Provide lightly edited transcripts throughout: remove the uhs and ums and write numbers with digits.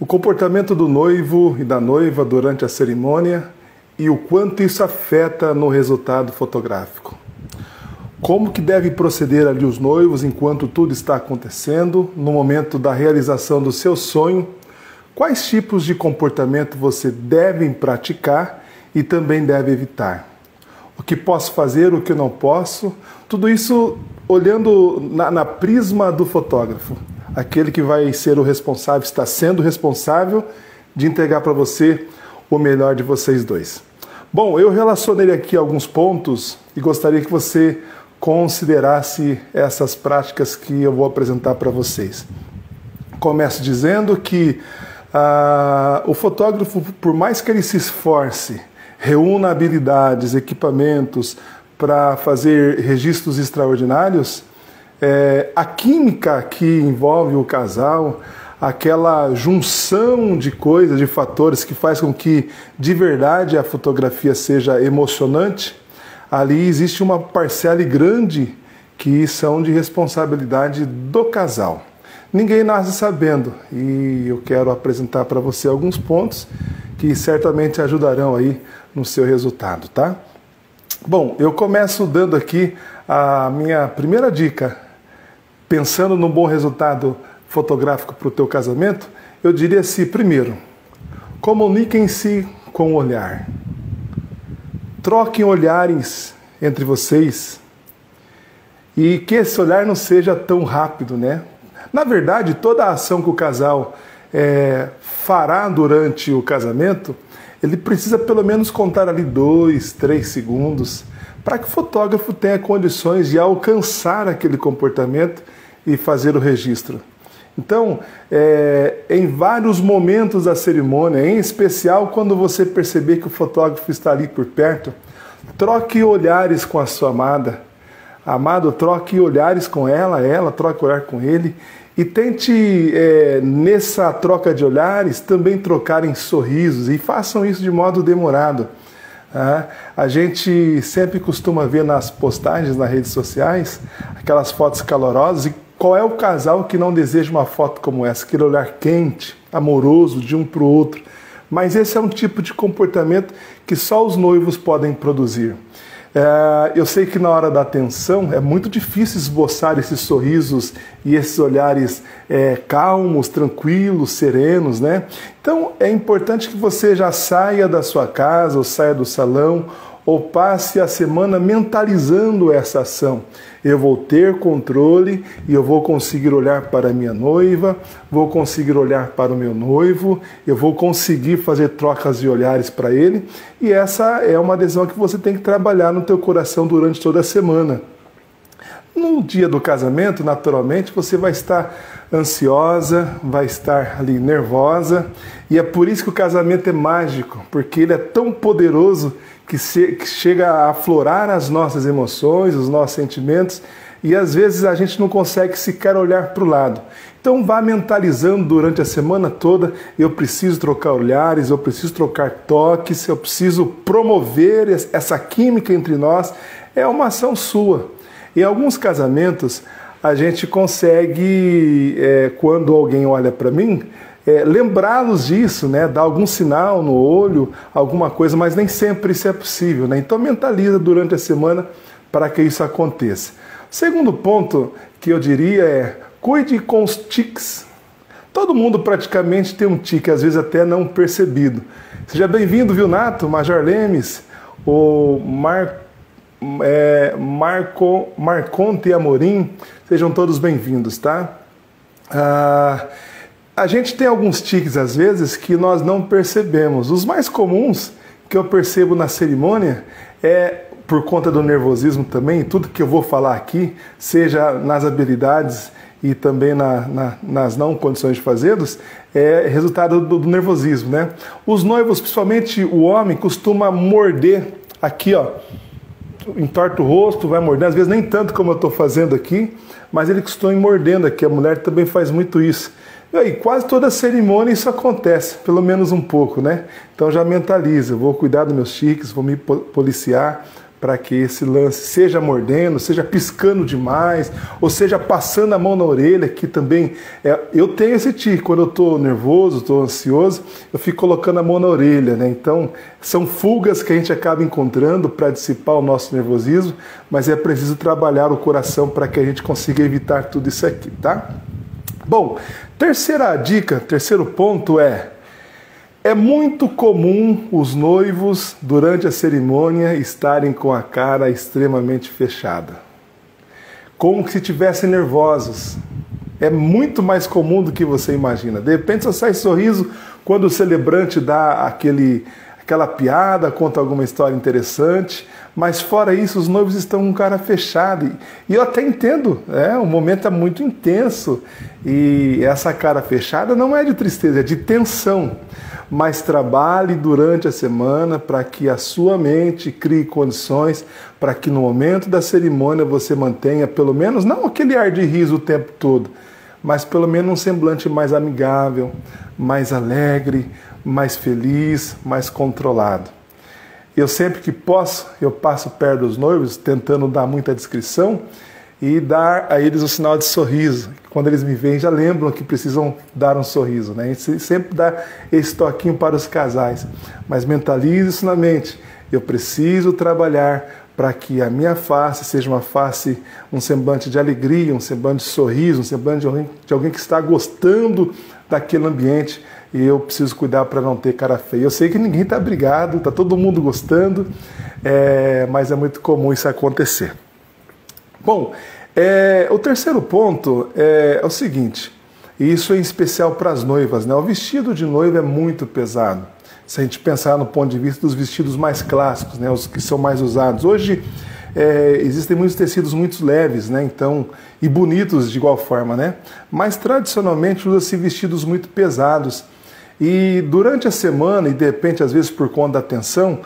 O comportamento do noivo e da noiva durante a cerimônia e o quanto isso afeta no resultado fotográfico. Como que deve proceder ali os noivos enquanto tudo está acontecendo, no momento da realização do seu sonho, quais tipos de comportamento você deve praticar e também deve evitar. O que posso fazer, o que não posso, tudo isso olhando na prisma do fotógrafo. Aquele que vai ser o responsável, está sendo responsável de entregar para você o melhor de vocês dois. Bom, eu relacionei aqui alguns pontos e gostaria que você considerasse essas práticas que eu vou apresentar para vocês. Começo dizendo que o fotógrafo, por mais que ele se esforce, reúna habilidades, equipamentos para fazer registros extraordinários, a química que envolve o casal, aquela junção de coisas, de fatores que faz com que de verdade a fotografia seja emocionante, ali existe uma parcela grande que são de responsabilidade do casal. Ninguém nasce sabendo e eu quero apresentar para você alguns pontos que certamente ajudarão aí no seu resultado, tá? Bom, eu começo dando aqui a minha primeira dica. Pensando num bom resultado fotográfico para o teu casamento, eu diria assim, primeiro, comuniquem-se com o olhar. Troquem olhares entre vocês e que esse olhar não seja tão rápido, né? Na verdade, toda a ação que o casal fará durante o casamento, ele precisa pelo menos contar ali 2, 3 segundos para que o fotógrafo tenha condições de alcançar aquele comportamento e fazer o registro. Então, em vários momentos da cerimônia, em especial quando você perceber que o fotógrafo está ali por perto, troque olhares com a sua amada. Amado, troque olhares com ela troque olhar com ele e tente, nessa troca de olhares, também trocarem sorrisos e façam isso de modo demorado. A gente sempre costuma ver nas postagens, nas redes sociais, aquelas fotos calorosas. E qual é o casal que não deseja uma foto como essa? Aquele olhar quente, amoroso, de um para o outro. Mas esse é um tipo de comportamento que só os noivos podem produzir. Eu sei que na hora da atenção é muito difícil esboçar esses sorrisos e esses olhares calmos, tranquilos, serenos, né? Então é importante que você já saia da sua casa ou saia do salão ou passe a semana mentalizando essa ação. Eu vou ter controle e eu vou conseguir olhar para a minha noiva, vou conseguir olhar para o meu noivo, eu vou conseguir fazer trocas de olhares para ele. E essa é uma decisão que você tem que trabalhar no teu coração durante toda a semana. No dia do casamento, naturalmente, você vai estar ansiosa, vai estar ali nervosa, e é por isso que o casamento é mágico, porque ele é tão poderoso que chega a aflorar as nossas emoções, os nossos sentimentos, e às vezes a gente não consegue sequer olhar para o lado. Então vá mentalizando durante a semana toda, eu preciso trocar olhares, eu preciso trocar toques, eu preciso promover essa química entre nós. É uma ação sua. Em alguns casamentos, a gente consegue, quando alguém olha para mim, lembrá-los disso, né? Dar algum sinal no olho, alguma coisa, mas nem sempre isso é possível, né? Então mentaliza durante a semana para que isso aconteça. Segundo ponto que eu diria é, cuide com os tiques. Todo mundo praticamente tem um tique, às vezes até não percebido. Seja bem-vindo, viu, Nato, Major Lemes, o Marconte Amorim, sejam todos bem-vindos, tá? A gente tem alguns tiques, às vezes, que nós não percebemos. Os mais comuns que eu percebo na cerimônia por conta do nervosismo também, tudo que eu vou falar aqui, seja nas habilidades e também nas não condições de fazê-los, é resultado do nervosismo, né? Os noivos, principalmente o homem, costuma morder aqui, ó, entorta o rosto, vai mordendo, às vezes nem tanto como eu estou fazendo aqui, mas ele costuma ir mordendo aqui, a mulher também faz muito isso. E aí, quase toda cerimônia isso acontece, pelo menos um pouco, né? Então já mentaliza, vou cuidar dos meus tiques, vou me policiar para que esse lance seja mordendo, seja piscando demais, ou seja passando a mão na orelha, que também eu tenho esse tique, quando eu estou nervoso, estou ansioso, eu fico colocando a mão na orelha, né? Então são fugas que a gente acaba encontrando para dissipar o nosso nervosismo, mas é preciso trabalhar o coração para que a gente consiga evitar tudo isso aqui, tá? Bom, terceira dica, terceiro ponto é muito comum os noivos, durante a cerimônia, estarem com a cara extremamente fechada. Como se estivessem nervosos. É muito mais comum do que você imagina. De repente só sai sorriso quando o celebrante dá aquela piada, conta alguma história interessante, mas fora isso os noivos estão com cara fechada. E eu até entendo, o momento é muito intenso e essa cara fechada não é de tristeza, é de tensão. Mas trabalhe durante a semana para que a sua mente crie condições para que no momento da cerimônia você mantenha pelo menos, não aquele ar de riso o tempo todo, mas pelo menos um semblante mais amigável, mais alegre, mais feliz, mais controlado. Eu sempre que posso, eu passo perto dos noivos, tentando dar muita descrição e dar a eles um sinal de sorriso. Quando eles me veem, já lembram que precisam dar um sorriso, né? A gente sempre dá esse toquinho para os casais, mas mentalize isso na mente. Eu preciso trabalhar para que a minha face seja uma face, um semblante de alegria, um semblante de sorriso, um semblante de alguém que está gostando daquele ambiente, e eu preciso cuidar para não ter cara feia. Eu sei que ninguém está brigado, está todo mundo gostando, mas é muito comum isso acontecer. Bom, o terceiro ponto é o seguinte, e isso é em especial para as noivas, né? O vestido de noiva é muito pesado. Se a gente pensar no ponto de vista dos vestidos mais clássicos, né? Os que são mais usados. Hoje existem muitos tecidos muito leves, né? Então, e bonitos de igual forma, né? Mas tradicionalmente usa-se vestidos muito pesados. E durante a semana, e de repente às vezes por conta da tensão,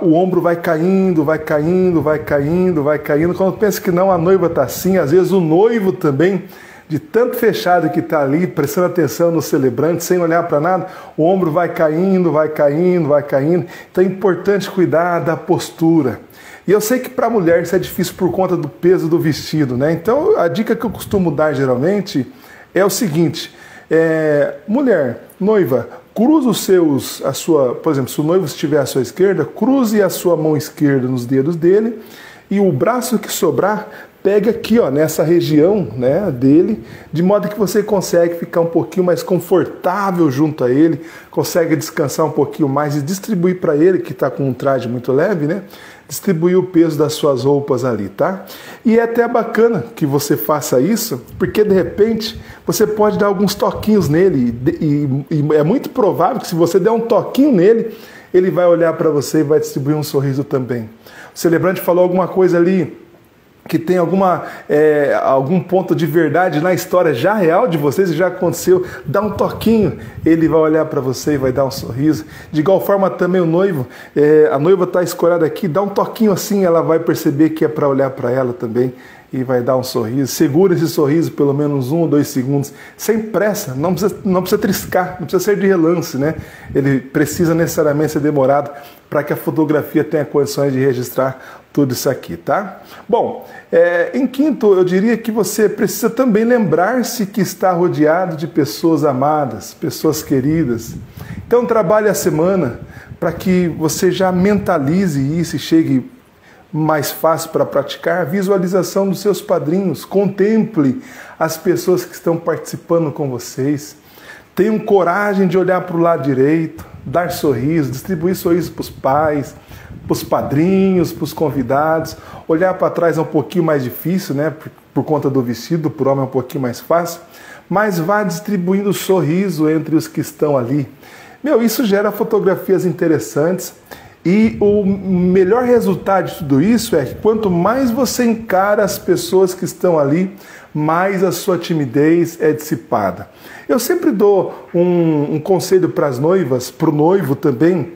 o ombro vai caindo, vai caindo, vai caindo, vai caindo. Quando pensa que não, a noiva está assim, às vezes o noivo também, de tanto fechado que está ali, prestando atenção no celebrante, sem olhar para nada, o ombro vai caindo, vai caindo, vai caindo. Então é importante cuidar da postura. E eu sei que para a mulher isso é difícil por conta do peso do vestido, né? Então a dica que eu costumo dar geralmente é o seguinte, mulher, noiva, cruza por exemplo, se o noivo estiver à sua esquerda, cruze a sua mão esquerda nos dedos dele e o braço que sobrar, pega aqui, ó, nessa região, né, dele, de modo que você consegue ficar um pouquinho mais confortável junto a ele, consegue descansar um pouquinho mais e distribuir para ele, que está com um traje muito leve, né, distribuir o peso das suas roupas ali, tá? E é até bacana que você faça isso, porque de repente você pode dar alguns toquinhos nele e é muito provável que se você der um toquinho nele, ele vai olhar para você e vai distribuir um sorriso também. O celebrante falou alguma coisa ali que tem algum ponto de verdade na história já real de vocês, já aconteceu, dá um toquinho, ele vai olhar para você e vai dar um sorriso. De igual forma também o noivo, a noiva está escorada aqui, dá um toquinho assim, ela vai perceber que é para olhar para ela também e vai dar um sorriso. Segura esse sorriso pelo menos 1 ou 2 segundos, sem pressa, não precisa triscar, não precisa ser de relance, né? Ele precisa necessariamente ser demorado para que a fotografia tenha condições de registrar tudo isso aqui, tá? Bom, em quinto, eu diria que você precisa também lembrar-se que está rodeado de pessoas amadas, pessoas queridas. Então trabalhe a semana para que você já mentalize isso e chegue mais fácil para praticar a visualização dos seus padrinhos. Contemple as pessoas que estão participando com vocês. Tenham coragem de olhar para o lado direito, dar sorriso, distribuir sorriso para os pais, para os padrinhos, para os convidados. Olhar para trás é um pouquinho mais difícil, né? Por conta do vestido, para o homem é um pouquinho mais fácil. Mas vá distribuindo sorriso entre os que estão ali. Isso gera fotografias interessantes. E o melhor resultado de tudo isso é que quanto mais você encara as pessoas que estão ali, mais a sua timidez é dissipada. Eu sempre dou um conselho para as noivas, para o noivo também,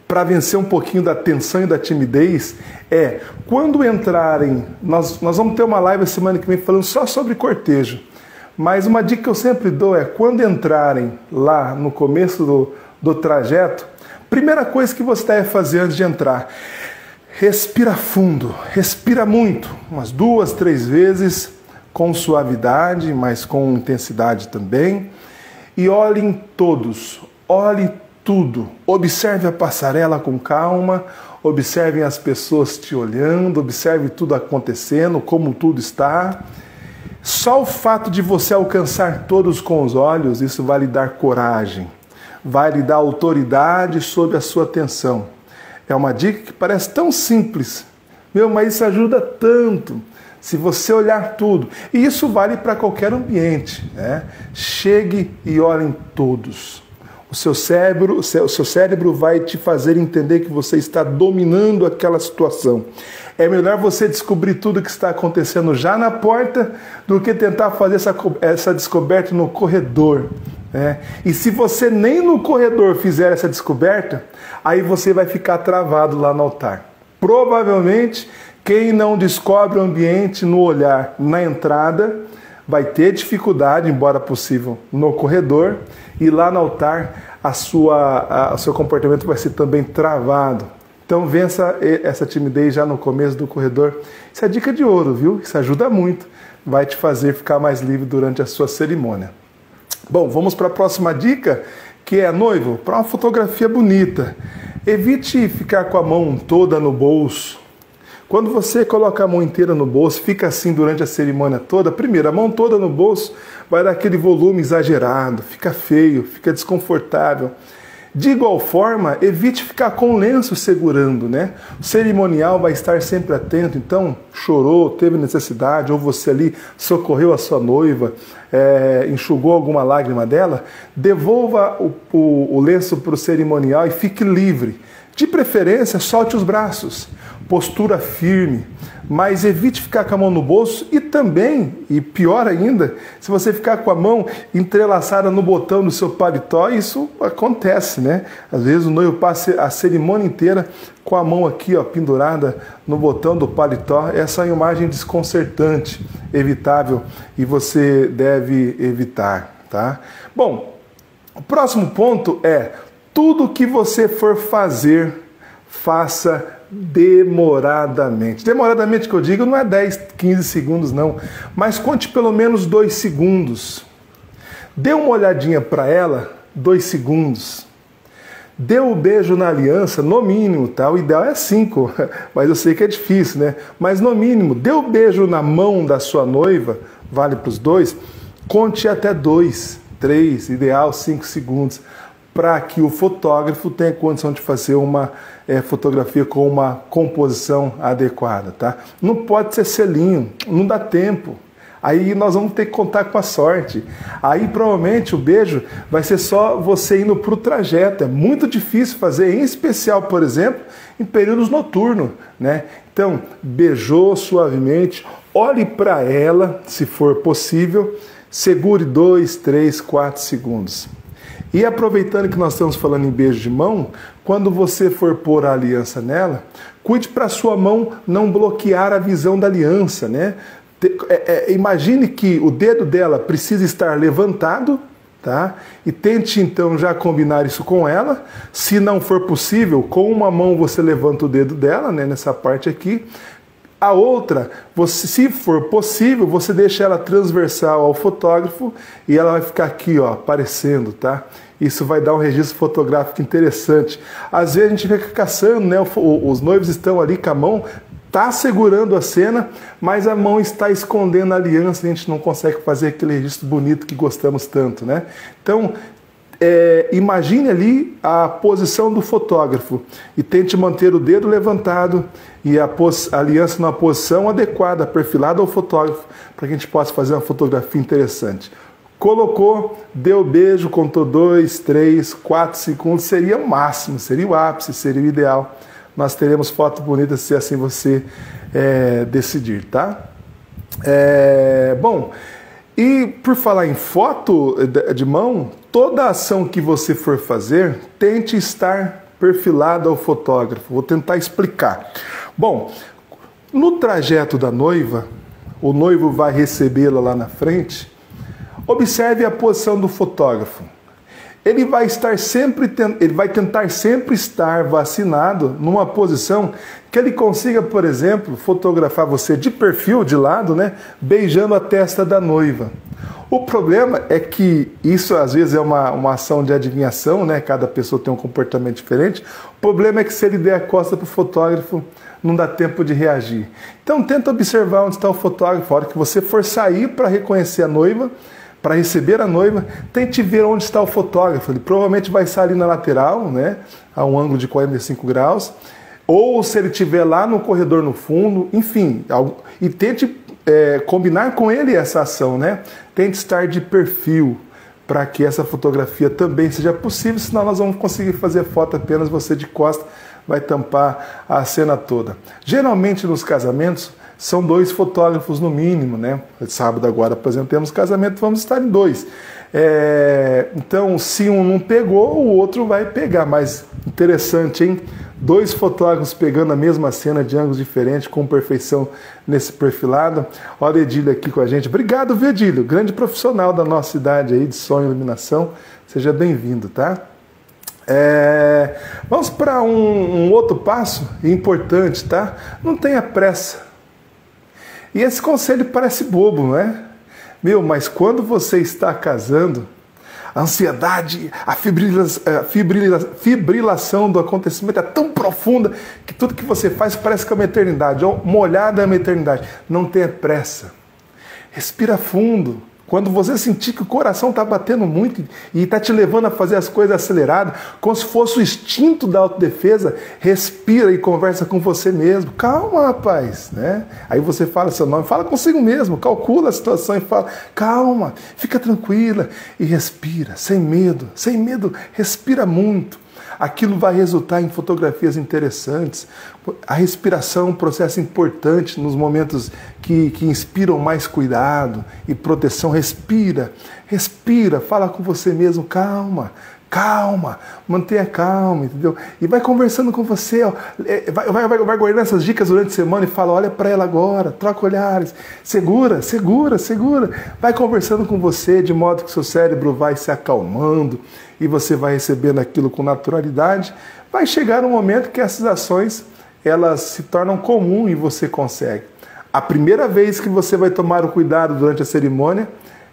para vencer um pouquinho da tensão e da timidez, quando entrarem, nós vamos ter uma live a semana que vem falando só sobre cortejo, mas uma dica que eu sempre dou é, quando entrarem lá no começo do trajeto, primeira coisa que você deve fazer antes de entrar, Respira fundo, respira muito, umas 2, 3 vezes, com suavidade, mas com intensidade também. E olhem todos, olhe tudo. Observe a passarela com calma, observem as pessoas te olhando, observe tudo acontecendo, como tudo está. Só o fato de você alcançar todos com os olhos, isso vai lhe dar coragem, vai lhe dar autoridade sobre a sua atenção. É uma dica que parece tão simples, mas isso ajuda tanto, se você olhar tudo. E isso vale para qualquer ambiente, né? Chegue e olhem todos. O seu cérebro vai te fazer entender que você está dominando aquela situação. É melhor você descobrir tudo o que está acontecendo já na porta do que tentar fazer essa descoberta no corredor. E se você nem no corredor fizer essa descoberta, aí você vai ficar travado lá no altar. Provavelmente, quem não descobre o ambiente no olhar na entrada, vai ter dificuldade, embora possível, no corredor, e lá no altar o seu comportamento vai ser também travado. Então vença essa timidez já no começo do corredor. Isso é dica de ouro, viu? Isso ajuda muito, vai te fazer ficar mais livre durante a sua cerimônia. Bom, vamos para a próxima dica, que é, noivo, para uma fotografia bonita. Evite ficar com a mão toda no bolso. Quando você coloca a mão inteira no bolso, fica assim durante a cerimônia toda, primeiro, a mão toda no bolso vai dar aquele volume exagerado, fica feio, fica desconfortável. De igual forma, evite ficar com o lenço segurando, né? O cerimonial vai estar sempre atento, então chorou, teve necessidade, ou você ali socorreu a sua noiva, enxugou alguma lágrima dela, devolva o lenço para o cerimonial e fique livre. De preferência, solte os braços, postura firme, mas evite ficar com a mão no bolso e também, e pior ainda, se você ficar com a mão entrelaçada no botão do seu paletó, isso acontece, né? Às vezes o noivo passa a cerimônia inteira com a mão aqui, ó, pendurada no botão do paletó. Essa é uma imagem desconcertante, evitável, e você deve evitar, tá? Bom, o próximo ponto é: tudo que você for fazer, faça demoradamente. Demoradamente que eu digo não é 10, 15 segundos não, mas conte pelo menos 2 segundos. Dê uma olhadinha para ela, 2 segundos. Dê um beijo na aliança, no mínimo, tá? O ideal é 5, mas eu sei que é difícil, né? Mas no mínimo, dê um beijo na mão da sua noiva, vale para os 2, conte até 2, 3, ideal 5 segundos, para que o fotógrafo tenha condição de fazer uma fotografia com uma composição adequada, tá? Não pode ser selinho, não dá tempo. Aí nós vamos ter que contar com a sorte. Aí provavelmente o beijo vai ser só você indo para o trajeto. É muito difícil fazer, em especial, por exemplo, em períodos noturnos, né? Então, beijou suavemente, olhe para ela, se for possível, segure 2, 3, 4 segundos. E aproveitando que nós estamos falando em beijo de mão, quando você for pôr a aliança nela, cuide para a sua mão não bloquear a visão da aliança, né? Imagine que o dedo dela precisa estar levantado, tá? E tente então já combinar isso com ela. Se não for possível, com uma mão você levanta o dedo dela, né, nessa parte aqui. A outra, se for possível, você deixa ela transversal ao fotógrafo e ela vai ficar aqui, ó, aparecendo, tá? Isso vai dar um registro fotográfico interessante. Às vezes a gente fica caçando, né? Os noivos estão ali com a mão, tá segurando a cena, mas a mão está escondendo a aliança e a gente não consegue fazer aquele registro bonito que gostamos tanto, né? Então, imagine ali a posição do fotógrafo e tente manter o dedo levantado e a aliança numa posição adequada, perfilada ao fotógrafo, para que a gente possa fazer uma fotografia interessante. Colocou, deu beijo, contou 2, 3, 4 segundos, seria o máximo, seria o ápice, seria o ideal. Nós teremos foto bonita se assim você decidir, tá? Bom, e por falar em foto de mão, toda ação que você for fazer, tente estar perfilado ao fotógrafo. Vou tentar explicar. Bom, no trajeto da noiva, o noivo vai recebê-la lá na frente, observe a posição do fotógrafo. ele vai tentar sempre estar vacinado numa posição que ele consiga, por exemplo, fotografar você de perfil, de lado, né, beijando a testa da noiva. O problema é que isso às vezes é uma ação de adivinhação, né? Cada pessoa tem um comportamento diferente. O problema é que se ele der a costa para o fotógrafo, não dá tempo de reagir. Então tenta observar onde está o fotógrafo. A hora que você for sair para reconhecer a noiva, para receber a noiva, tente ver onde está o fotógrafo. Ele provavelmente vai estar ali na lateral, né? A um ângulo de 45 graus. Ou se ele estiver lá no corredor no fundo, enfim. E tente combinar com ele essa ação, né? Tente estar de perfil para que essa fotografia também seja possível, senão nós vamos conseguir fazer foto apenas você de costa, vai tampar a cena toda. Geralmente nos casamentos são 2 fotógrafos no mínimo, né? Sábado agora, por exemplo, temos casamento, vamos estar em 2. Então, se um não pegou, o outro vai pegar. Mas interessante, hein? 2 fotógrafos pegando a mesma cena de ângulos diferentes, com perfeição nesse perfilado. Olha o Edílio aqui com a gente. Obrigado, viu, Edílio? Grande profissional da nossa cidade aí de som e iluminação. Seja bem-vindo, tá? Vamos para um outro passo importante, tá? Não tenha pressa. E esse conselho parece bobo, não é? Mas quando você está casando, a ansiedade, a fibrilação do acontecimento é tão profunda que tudo que você faz parece que é uma eternidade. Uma olhada é uma eternidade. Não tenha pressa. Respira fundo. Quando você sentir que o coração está batendo muito e está te levando a fazer as coisas aceleradas, como se fosse o instinto da autodefesa, respira e conversa com você mesmo. Calma, rapaz, né? Aí você fala seu nome, fala consigo mesmo, calcula a situação e fala, calma, fica tranquila e respira, sem medo, respira muito. Aquilo vai resultar em fotografias interessantes. A respiração é um processo importante nos momentos que inspiram mais cuidado e proteção. Respira, fala com você mesmo, calma, mantenha calma, entendeu? E vai conversando com você, ó. Vai guardando essas dicas durante a semana e fala, olha para ela agora, troca olhares, segura. Vai conversando com você de modo que seu cérebro vai se acalmando e você vai recebendo aquilo com naturalidade. Vai chegar um momento que essas ações, elas se tornam comum e você consegue. A primeira vez que você vai tomar o cuidado durante a cerimônia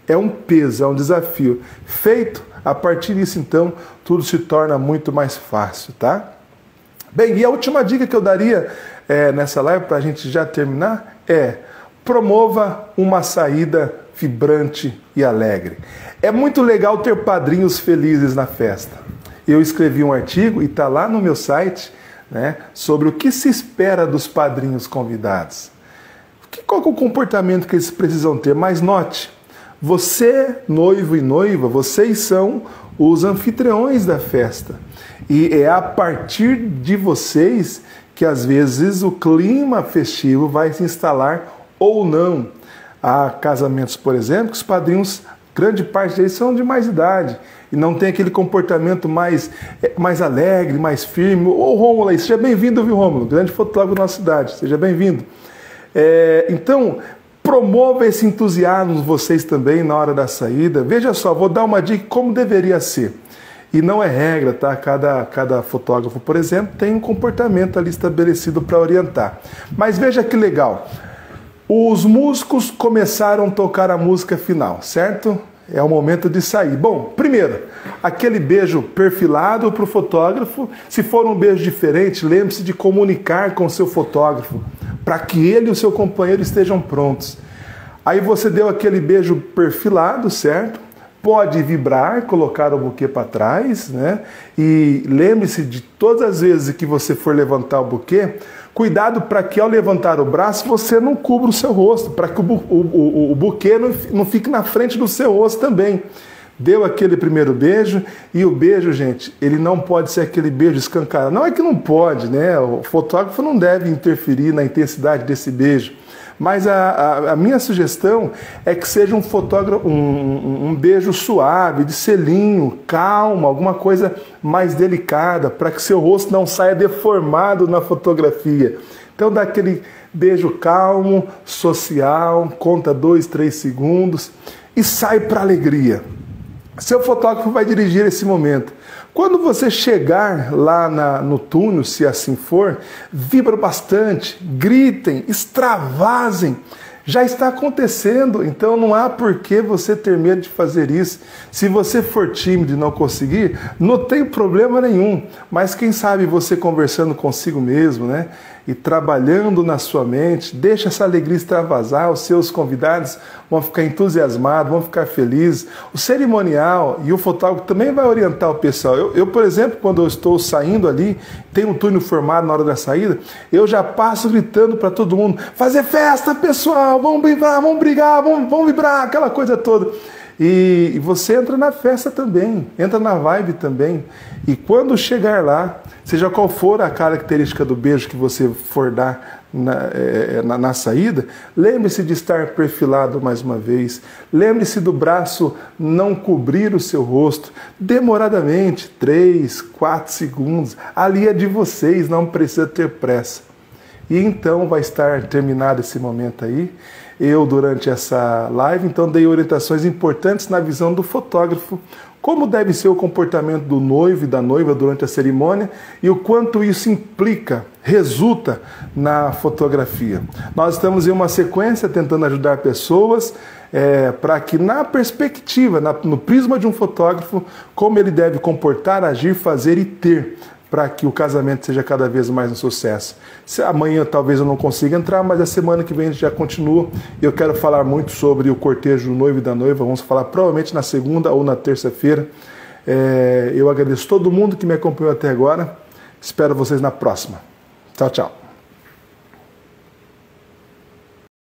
é um peso, é um desafio. Feito, a partir disso, então, tudo se torna muito mais fácil, tá? Bem, e a última dica que eu daria nessa live, para a gente já terminar, promova uma saída vibrante e alegre. É muito legal ter padrinhos felizes na festa. Eu escrevi um artigo e está lá no meu site, né, sobre o que se espera dos padrinhos convidados. Qual é o comportamento que eles precisam ter? Mas note, você, noivo e noiva, vocês são os anfitriões da festa. E é a partir de vocês que às vezes o clima festivo vai se instalar ou não. Há casamentos, por exemplo, que os padrinhos, grande parte deles são de mais idade e não tem aquele comportamento mais alegre, mais firme. Ô Rômulo aí, seja bem-vindo, viu, Rômulo? Grande fotógrafo da nossa cidade, seja bem-vindo. Então, promova esse entusiasmo vocês também na hora da saída. Veja só, vou dar uma dica como deveria ser. E não é regra, tá? Cada fotógrafo, por exemplo, tem um comportamento ali estabelecido para orientar. Mas veja que legal. Os músicos começaram a tocar a música final, certo? É o momento de sair. Bom, primeiro, aquele beijo perfilado para o fotógrafo. Se for um beijo diferente, lembre-se de comunicar com o seu fotógrafo, para que ele e o seu companheiro estejam prontos. Aí você deu aquele beijo perfilado, certo? Pode vibrar, colocar o buquê para trás, né? E lembre-se de todas as vezes que você for levantar o buquê, cuidado para que ao levantar o braço você não cubra o seu rosto, para que o buquê não fique na frente do seu rosto também. Deu aquele primeiro beijo, e o beijo, gente, ele não pode ser aquele beijo escancarado. Não é que não pode, né? O fotógrafo não deve interferir na intensidade desse beijo. Mas a minha sugestão é que seja um beijo suave, de selinho, calma, alguma coisa mais delicada, para que seu rosto não saia deformado na fotografia. Então dá aquele beijo calmo, social, conta 2, 3 segundos e sai para a alegria. Seu fotógrafo vai dirigir esse momento. Quando você chegar lá no túnel, se assim for, vibra bastante, gritem, extravasem. Já está acontecendo, então não há por que você ter medo de fazer isso. Se você for tímido e não conseguir, não tem problema nenhum. Mas quem sabe você conversando consigo mesmo, né? E trabalhando na sua mente, deixa essa alegria extravasar, os seus convidados vão ficar entusiasmados, vão ficar felizes. O cerimonial e o fotógrafo também vai orientar o pessoal. Eu, por exemplo, quando eu estou saindo ali, tem um túnel formado na hora da saída, eu já passo gritando para todo mundo, fazer festa, pessoal, vamos vibrar, vamos brigar, vamos vibrar, aquela coisa toda. E você entra na festa também, entra na vibe também. E quando chegar lá, seja qual for a característica do beijo que você for dar na saída, lembre-se de estar perfilado mais uma vez. Lembre-se do braço não cobrir o seu rosto. Demoradamente, 3, 4 segundos. Ali é de vocês, não precisa ter pressa. E então vai estar terminado esse momento aí. Eu, durante essa live, então dei orientações importantes na visão do fotógrafo, como deve ser o comportamento do noivo e da noiva durante a cerimônia e o quanto isso implica, resulta na fotografia. Nós estamos em uma sequência tentando ajudar pessoas para que na perspectiva, no prisma de um fotógrafo, como ele deve comportar, agir, fazer e ter, para que o casamento seja cada vez mais um sucesso. Amanhã talvez eu não consiga entrar, mas a semana que vem a gente já continua. Eu quero falar muito sobre o cortejo do noivo e da noiva. Vamos falar provavelmente na segunda ou na terça-feira. Eu agradeço todo mundo que me acompanhou até agora. Espero vocês na próxima. Tchau, tchau.